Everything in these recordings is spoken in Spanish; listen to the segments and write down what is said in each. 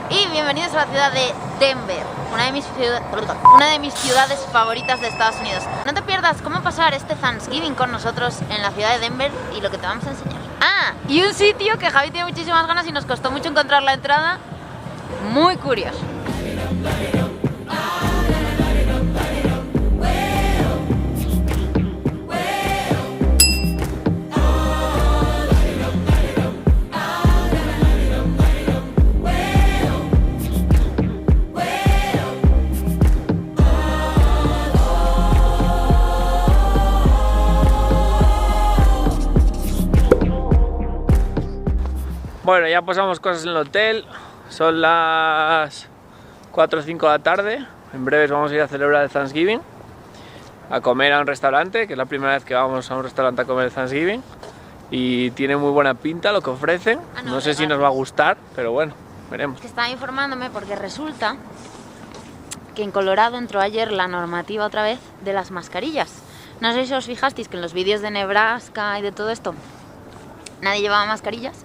Y bienvenidos a la ciudad de Denver, una de mis ciudades favoritas de Estados Unidos. No te pierdas cómo pasar este Thanksgiving con nosotros en la ciudad de Denver y lo que te vamos a enseñar. Ah, y un sitio que Javi tiene muchísimas ganas y nos costó mucho encontrar la entrada. Muy curioso. Bueno, ya pasamos cosas en el hotel, son las 4 o 5 de la tarde, en breves vamos a ir a celebrar el Thanksgiving, a comer a un restaurante, que es la primera vez que vamos a un restaurante a comer el Thanksgiving, y tiene muy buena pinta lo que ofrecen, no sé si nos va a gustar, pero bueno, veremos. Que estaba informándome porque resulta que en Colorado entró ayer la normativa otra vez de las mascarillas. No sé si os fijasteis que en los vídeos de Nebraska y de todo esto nadie llevaba mascarillas.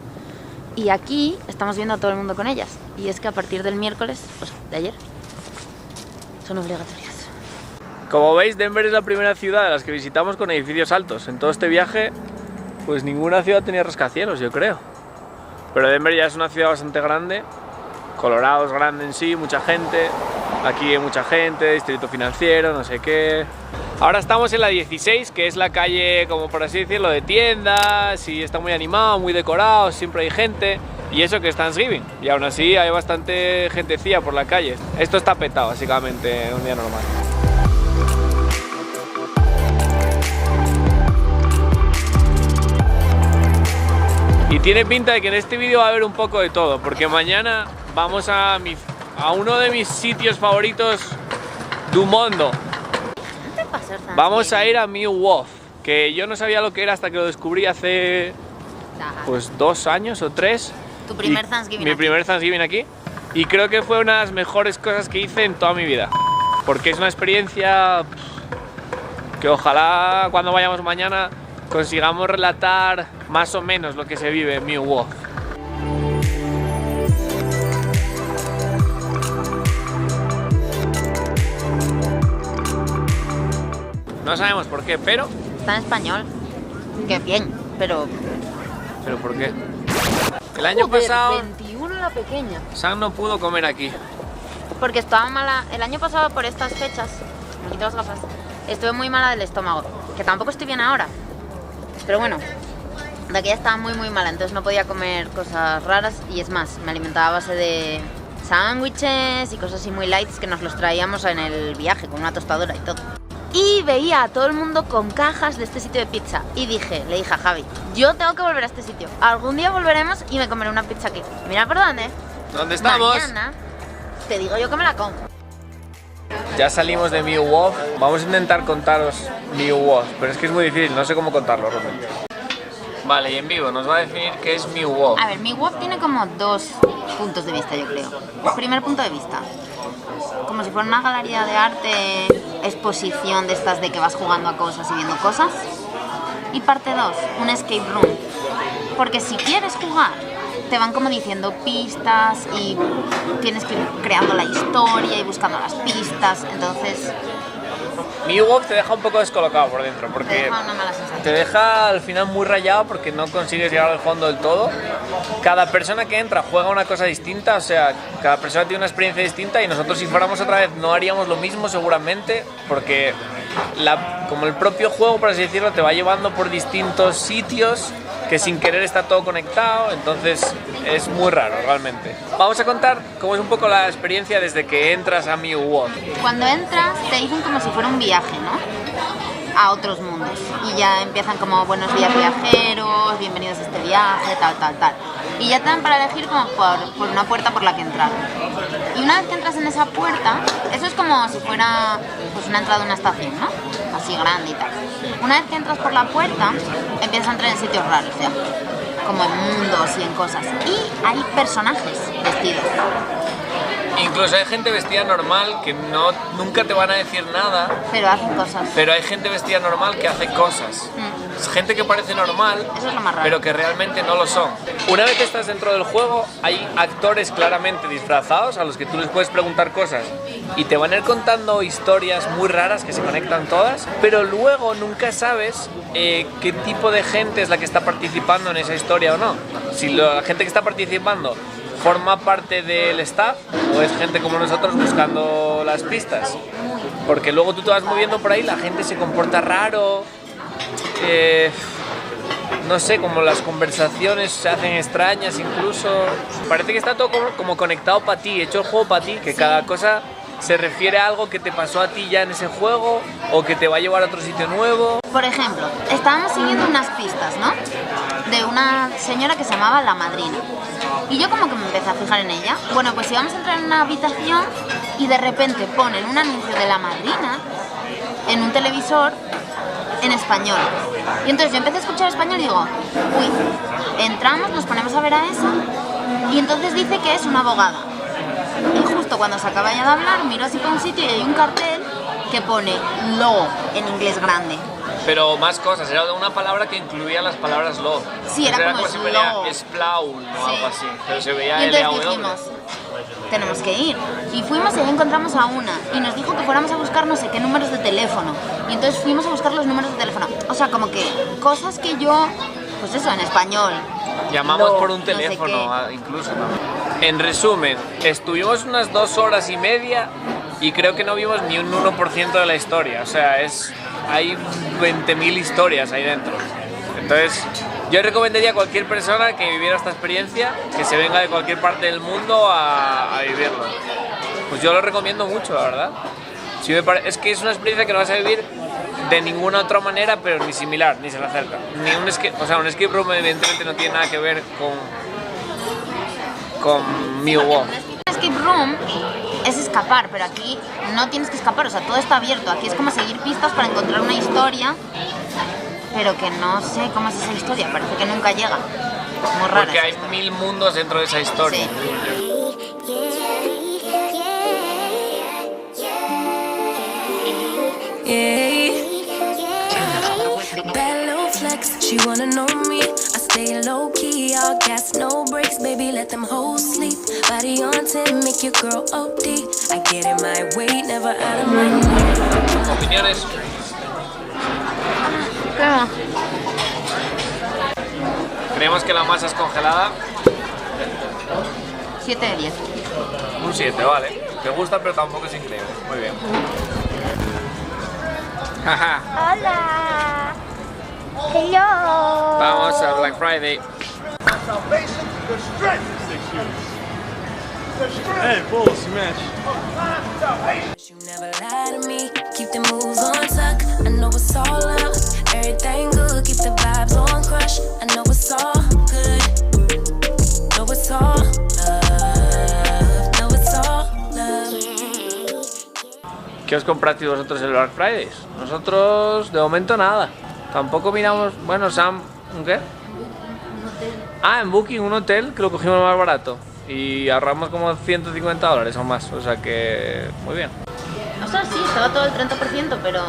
Y aquí estamos viendo a todo el mundo con ellas. Y es que a partir del miércoles, pues de ayer, son obligatorias. Como veis, Denver es la primera ciudad de las que visitamos con edificios altos. En todo este viaje, pues ninguna ciudad tenía rascacielos, yo creo. Pero Denver ya es una ciudad bastante grande. Colorado es grande en sí, mucha gente. Aquí hay mucha gente, distrito financiero, no sé qué. Ahora estamos en la 16, que es la calle, como por así decirlo, de tiendas, y está muy animado, muy decorado, siempre hay gente, y eso que es Thanksgiving, y aún así hay bastante gentecilla por la calle. Esto está petado, básicamente, en un día normal. Y tiene pinta de que en este vídeo va a haber un poco de todo, porque mañana vamos a uno de mis sitios favoritos del mundo. Vamos a ir a Milwaukee, que yo no sabía lo que era hasta que lo descubrí hace pues 2 años o 3. Tu primer Thanksgiving. Mi primer Thanksgiving aquí. Y creo que fue una de las mejores cosas que hice en toda mi vida. Porque es una experiencia que ojalá cuando vayamos mañana consigamos relatar más o menos lo que se vive en Milwaukee. No sabemos por qué, pero... Está en español. Qué bien, pero... ¿Pero por qué? El año pasado... 21 la pequeña. Sam no pudo comer aquí. Porque estaba mala... El año pasado por estas fechas, me quito las gafas, estuve muy mala del estómago. Que tampoco estoy bien ahora. Pero bueno, de aquella estaba muy mala, entonces no podía comer cosas raras. Y es más, me alimentaba a base de sándwiches y cosas así muy light que nos los traíamos en el viaje, con una tostadora y todo. Y veía a todo el mundo con cajas de este sitio de pizza. Y le dije a Javi, yo tengo que volver a este sitio. Algún día volveremos y me comeré una pizza aquí. Mira por dónde. ¿Dónde estamos? Mañana te digo yo que me la como. Ya salimos de Milwaukee. Vamos a intentar contaros Milwaukee, pero es que es muy difícil, no sé cómo contarlo realmente. Vale, y en vivo nos va a definir qué es Milwaukee. A ver, Milwaukee tiene como 2 puntos de vista, yo creo. El primer punto de vista, como si fuera una galería de arte, exposición de estas de que vas jugando a cosas y viendo cosas. Y parte 2, un escape room. Porque si quieres jugar, te van como diciendo pistas y tienes que ir creando la historia y buscando las pistas. Entonces... Milwaukee te deja un poco descolocado por dentro, te porque deja una mala sensación. te deja al final muy rayado porque no consigues llegar al fondo del todo. Cada persona que entra juega una cosa distinta, o sea, cada persona tiene una experiencia distinta y nosotros si fuéramos otra vez no haríamos lo mismo seguramente, porque como el propio juego, por así decirlo, te va llevando por distintos sitios que sin querer está todo conectado, entonces es muy raro realmente. Vamos a contar cómo es un poco la experiencia desde que entras a Milwaukee. Cuando entras te dicen como si fuera un viaje, ¿no? A otros mundos. Y ya empiezan como buenos días viajeros, bienvenidos a este viaje, tal. Y ya te dan para elegir como por una puerta por la que entrar. Y una vez que entras en esa puerta, eso es como si fuera pues una entrada a una estación, ¿no? Así grande y tal. Una vez que entras por la puerta, empiezas a entrar en sitios raros ya. Como en mundos y en cosas. Y hay personajes vestidos. Incluso hay gente vestida normal que nunca te van a decir nada. Pero hacen cosas. Pero hay gente vestida normal que hace cosas. Es gente que parece normal, Eso es lo más raro. pero que realmente no lo son. Una vez que estás dentro del juego, hay actores claramente disfrazados a los que tú les puedes preguntar cosas y te van a ir contando historias muy raras que se conectan todas, pero luego nunca sabes qué tipo de gente es la que está participando en esa historia o no. Si la gente que está participando forma parte del staff o es gente como nosotros buscando las pistas, porque luego tú te vas moviendo por ahí, la gente se comporta raro, no sé, como las conversaciones se hacen extrañas incluso. Parece que está todo como conectado para ti, hecho el juego para ti, que cada cosa se refiere a algo que te pasó a ti ya en ese juego o que te va a llevar a otro sitio nuevo. Por ejemplo, estábamos siguiendo unas pistas, ¿no? De una señora que se llamaba La Madrina. Y yo como que me empecé a fijar en ella. Bueno, pues íbamos a entrar en una habitación y de repente ponen un anuncio de La Madrina en un televisor en español. Y entonces yo empecé a escuchar español y digo, uy, entramos, nos ponemos a ver a esa y entonces dice que es una abogada. Y justo cuando se acaba ya de hablar, miro así para un sitio y hay un cartel que pone law en inglés grande. Pero más cosas, era de una palabra que incluía las palabras law. Sí, era como si venía law. Splaul o Sí. algo así, pero se veía Y entonces L-A-W. dijimos, tenemos que ir. Y fuimos y ahí encontramos a una y nos dijo que fuéramos a buscar no sé qué números de teléfono. Y entonces fuimos a buscar los números de teléfono. O sea, como que cosas que yo, pues eso, en español. Llamamos Lo, por un no sé teléfono incluso, ¿no? En resumen, estuvimos unas 2 horas y media y creo que no vimos ni un 1% de la historia. O sea, hay 20.000 historias ahí dentro. Entonces, yo recomendaría a cualquier persona que viviera esta experiencia, que se venga de cualquier parte del mundo a vivirlo. Pues yo lo recomiendo mucho, la verdad. Sí, es que es una experiencia que no vas a vivir de ninguna otra manera, pero ni similar, ni se le acerca. Ni un escape room evidentemente no tiene nada que ver con Mew Wolf. Un escape room es escapar, pero aquí no tienes que escapar, o sea, todo está abierto. Aquí es como seguir pistas para encontrar una historia, pero que no sé cómo es esa historia, parece que nunca llega. Muy rara. Porque hay 1000 mundos dentro de esa historia. Sí. Bad little flex, she wanna know me. I stay low key, all gas, no brakes, baby, let them hoes sleep. Body on 10, make your girl OD. I get in my way, never out of my way. ¿Opiniones? ¿Cómo? Creemos que la masa es congelada. 7 de 10. Un 7, vale. Te gusta, pero tampoco es increíble. Muy bien. Jaja. Hola. Hello. Vamos a Black Friday. Hey, full smash. You never lie to me, keep the moves on tuck. I know it's all love, everything good, keep the vibes on crush. I know it's all good, know it's all love, know it's all love. ¿Qué os comprasteis vosotros el Black Friday? Nosotros, de momento, nada. Tampoco miramos... Bueno, Sam... ¿Un qué? Ah, en Booking, un hotel que lo cogimos más barato. Y ahorramos como $150 o más. O sea que... Muy bien. O sea, sí, estaba todo el 30%, pero...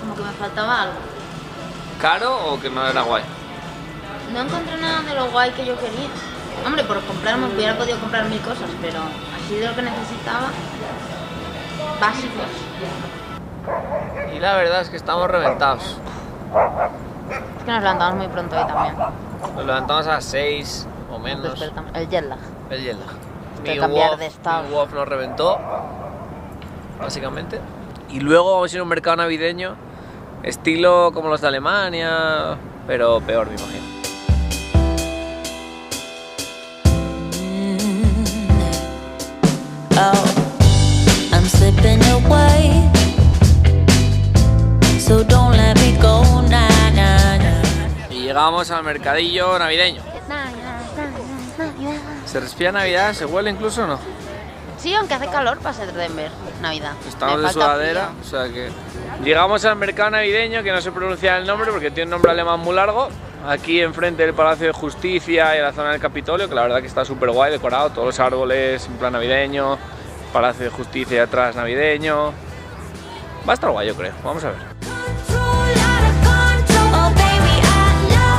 como que me faltaba algo. ¿Caro o que no era guay? No encontré nada de lo guay que yo quería. Hombre, por comprarme hubiera podido comprar 1000 cosas, pero así de lo que necesitaba, básicos. Y la verdad es que estamos reventados. Es que nos levantamos muy pronto hoy también. Nos levantamos a las 6 o menos. Despertamos. El jet lag. El jet lag. Que cambiar de estado. Mi Wolf nos reventó, básicamente. Y luego vamos a ir a un mercado navideño, estilo como los de Alemania, pero peor, me imagino. Oh, I'm slipping away, so don't let me go, nah, nah, nah. Y llegamos al mercadillo navideño. ¿Se respira Navidad? ¿Se huele incluso o no? Sí, aunque hace calor para ser Denver, Navidad. Estamos Me de falta sudadera, frío. o sea que... Llegamos al mercado navideño, que no sé pronunciar el nombre porque tiene un nombre alemán muy largo. Aquí enfrente del Palacio de Justicia y la zona del Capitolio, que la verdad que está súper guay, decorado, todos los árboles en plan navideño, Palacio de Justicia atrás navideño. Va a estar guay, yo creo. Vamos a ver. Control out of control, oh baby, I love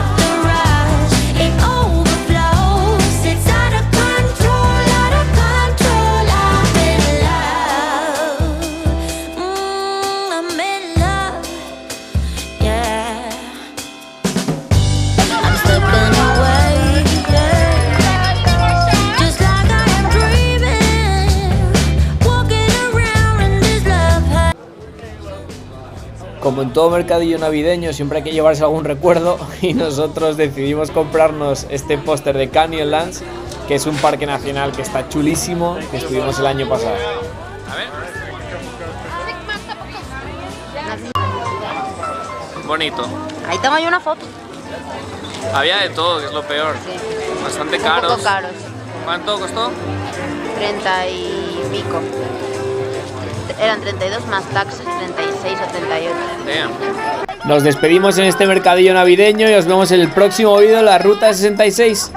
como en todo mercadillo navideño siempre hay que llevarse algún recuerdo, y nosotros decidimos comprarnos este póster de Canyonlands, que es un parque nacional que está chulísimo, que estuvimos el año pasado. A ver. Bonito. Ahí tengo yo una foto. Había de todo, que es lo peor. Sí. Bastante Un caros. poco caros. ¿Cuánto costó? 30 y pico. Eran 32 más taxes, 36 o 38. Damn. Nos despedimos en este mercadillo navideño y os vemos en el próximo vídeo de la Ruta 66.